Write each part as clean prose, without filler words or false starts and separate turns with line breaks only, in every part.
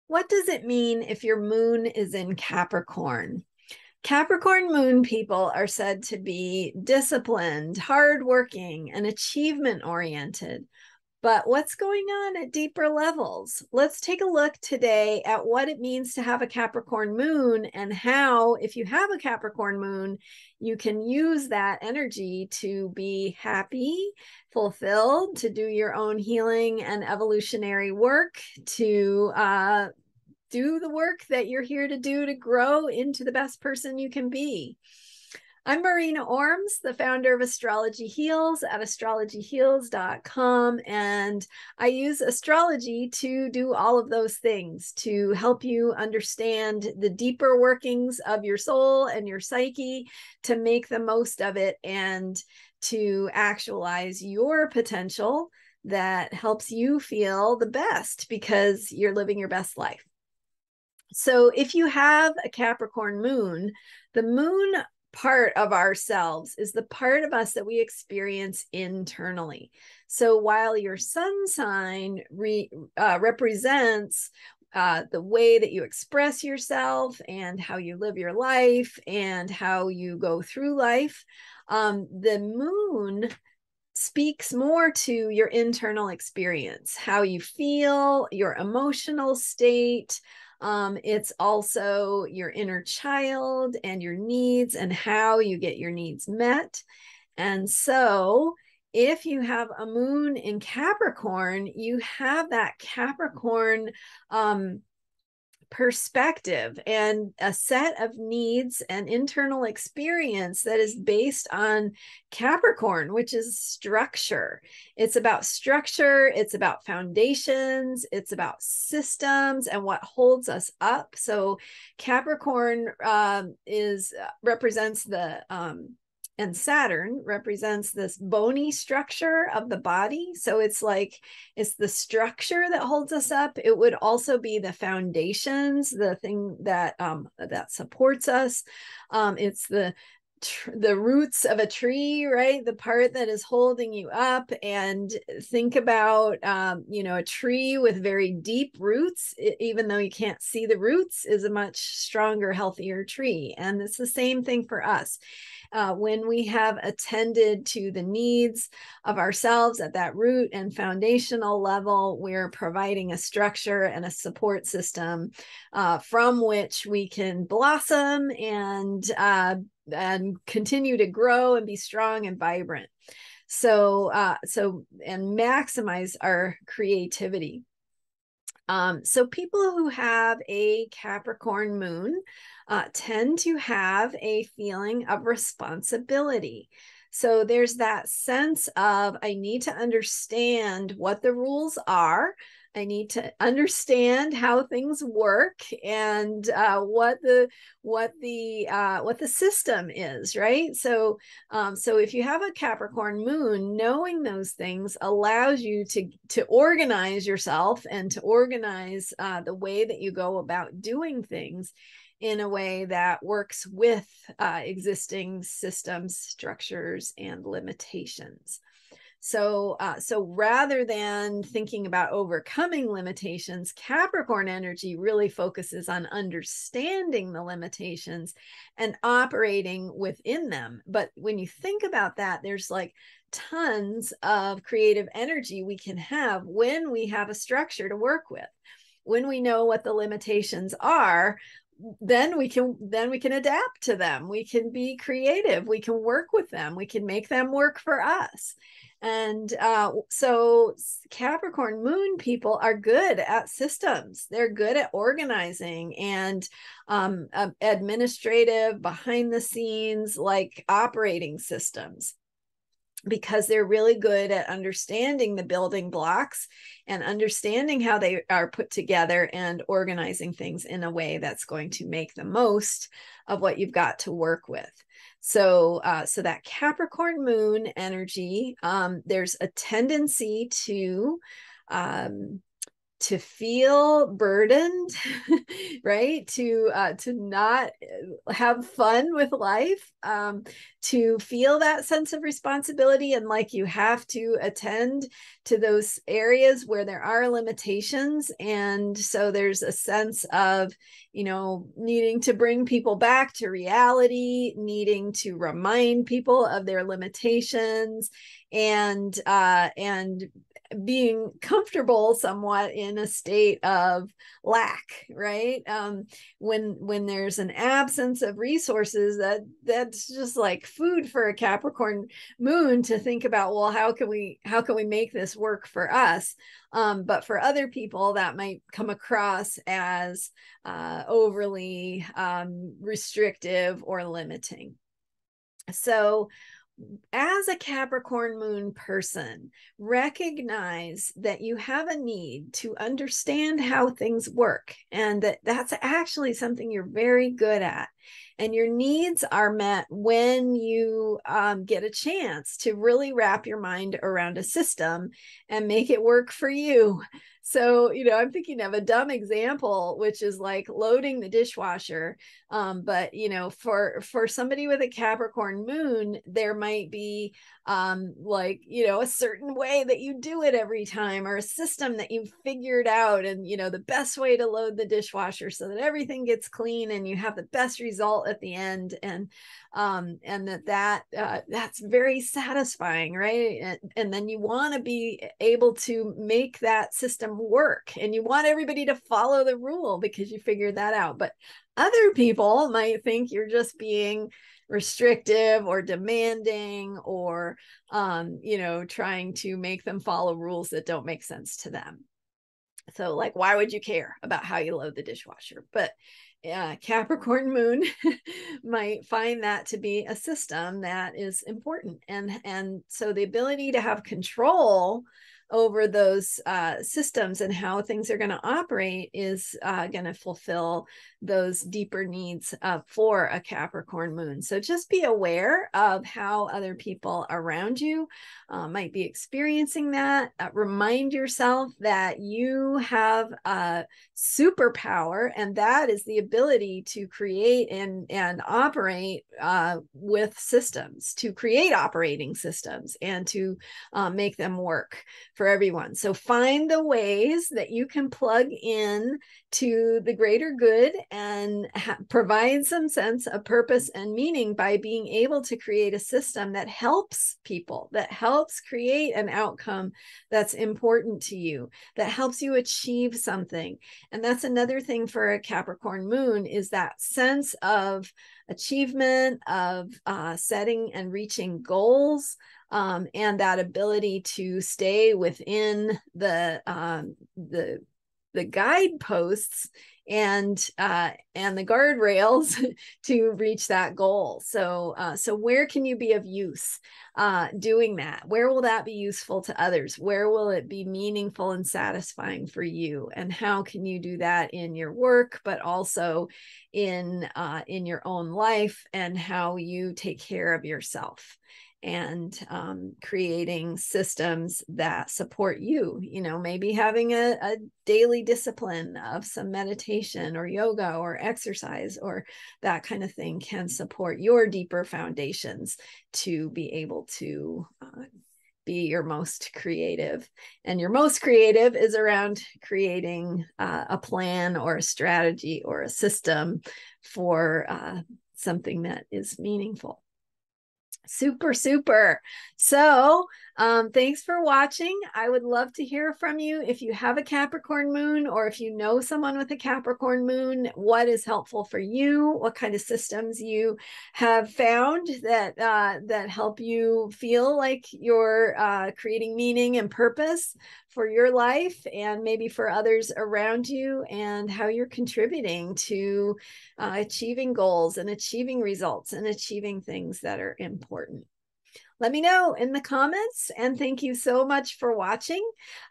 What does it mean if your moon is in Capricorn? Capricorn moon people are said to be disciplined, hardworking, and achievement oriented. But what's going on at deeper levels? Let's take a look today at what it means to have a Capricorn moon and how, if you have a Capricorn moon, you can use that energy to be happy, fulfilled, to do your own healing and evolutionary work, to do the work that you're here to do to grow into the best person you can be. I'm Marina Orms, the founder of Astrology Heals at astrologyheals.com, and I use astrology to do all of those things to help you understand the deeper workings of your soul and your psyche, to make the most of it and to actualize your potential that helps you feel the best because you're living your best life. So if you have a Capricorn moon, the moon part of ourselves is the part of us that we experience internally. So while your sun sign represents the way that you express yourself and how you live your life and how you go through life, the moon speaks more to your internal experience, how you feel, your emotional state. It's also your inner child and your needs and how you get your needs met. And so if you have a moon in Capricorn, you have that Capricorn perspective and a set of needs and internal experience that is based on Capricorn, which is structure. It's about structure, it's about foundations, it's about systems and what holds us up. So Capricorn represents the and Saturn represents this bony structure of the body. So it's like, it's the structure that holds us up. It would also be the foundations, the thing that that supports us. It's the roots of a tree, right? The part that is holding you up. And think about, a tree with very deep roots, even though you can't see the roots, is a much stronger, healthier tree. And it's the same thing for us. When we have attended to the needs of ourselves at that root and foundational level, we're providing a structure and a support system from which we can blossom and continue to grow and be strong and vibrant. So and maximize our creativity. So people who have a Capricorn moon tend to have a feeling of responsibility. So there's that sense of, I need to understand what the rules are. I need to understand how things work and what the system is, right? So if you have a Capricorn moon, knowing those things allows you to organize yourself and to organize the way that you go about doing things in a way that works with existing systems, structures, and limitations. So rather than thinking about overcoming limitations, Capricorn energy really focuses on understanding the limitations and operating within them. But when you think about that, there's like tons of creative energy we can have when we have a structure to work with. When we know what the limitations are, then we can adapt to them. We can be creative. We can work with them. We can make them work for us. And so Capricorn moon people are good at systems. They're good at organizing and administrative, behind the scenes, like operating systems, because they're really good at understanding the building blocks and understanding how they are put together and organizing things in a way that's going to make the most of what you've got to work with. So that Capricorn moon energy, there's a tendency to to feel burdened, right? To not have fun with life, to feel that sense of responsibility, and like you have to attend to those areas where there are limitations. And so there's a sense of, needing to bring people back to reality, needing to remind people of their limitations, and being comfortable somewhat in a state of lack, right? When there's an absence of resources, that's just like food for a Capricorn moon to think about, well, how can we make this work for us? But for other people, that might come across as overly restrictive or limiting. So as a Capricorn moon person, recognize that you have a need to understand how things work, and that's actually something you're very good at. And your needs are met when you get a chance to really wrap your mind around a system and make it work for you. So, I'm thinking of a dumb example, which is like loading the dishwasher. But, for somebody with a Capricorn moon, there might be a certain way that you do it every time, or a system that you've figured out, and, the best way to load the dishwasher so that everything gets clean and you have the best result at the end. And that's very satisfying, right? And then you want to be able to make that system work, and you want everybody to follow the rule because you figured that out. But other people might think you're just being restrictive or demanding, or trying to make them follow rules that don't make sense to them. So, like, why would you care about how you load the dishwasher? But Capricorn moon might find that to be a system that is important. And so the ability to have control over those systems and how things are going to operate is going to fulfill those deeper needs for a Capricorn moon. So just be aware of how other people around you might be experiencing that. Remind yourself that you have a superpower, and that is the ability to create and operate with systems, to create operating systems, and to make them work for everyone. So find the ways that you can plug in to the greater good and provide some sense of purpose and meaning by being able to create a system that helps people, that helps create an outcome that's important to you, that helps you achieve something. And that's another thing for a Capricorn moon, is that sense of achievement, of setting and reaching goals, and that ability to stay within the guideposts and the guardrails to reach that goal. So where can you be of use doing that? Where will that be useful to others? Where will it be meaningful and satisfying for you? And how can you do that in your work, but also in your own life, and how you take care of yourself? And creating systems that support you, maybe having a daily discipline of some meditation or yoga or exercise or that kind of thing can support your deeper foundations to be able to be your most creative. And your most creative is around creating a plan or a strategy or a system for something that is meaningful. Super. So thanks for watching. I would love to hear from you. If you have a Capricorn moon, or if you know someone with a Capricorn moon, what is helpful for you? What kind of systems you have found that help you feel like you're creating meaning and purpose for your life, and maybe for others around you, and how you're contributing to achieving goals and achieving results and achieving things that are important. let me know in the comments. And thank you so much for watching.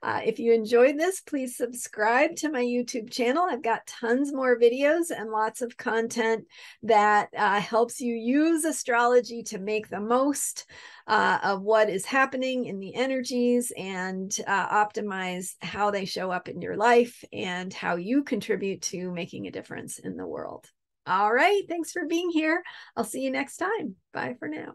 If you enjoyed this, please subscribe to my YouTube channel. I've got tons more videos and lots of content that helps you use astrology to make the most of what is happening in the energies and optimize how they show up in your life and how you contribute to making a difference in the world. All right. Thanks for being here. I'll see you next time. Bye for now.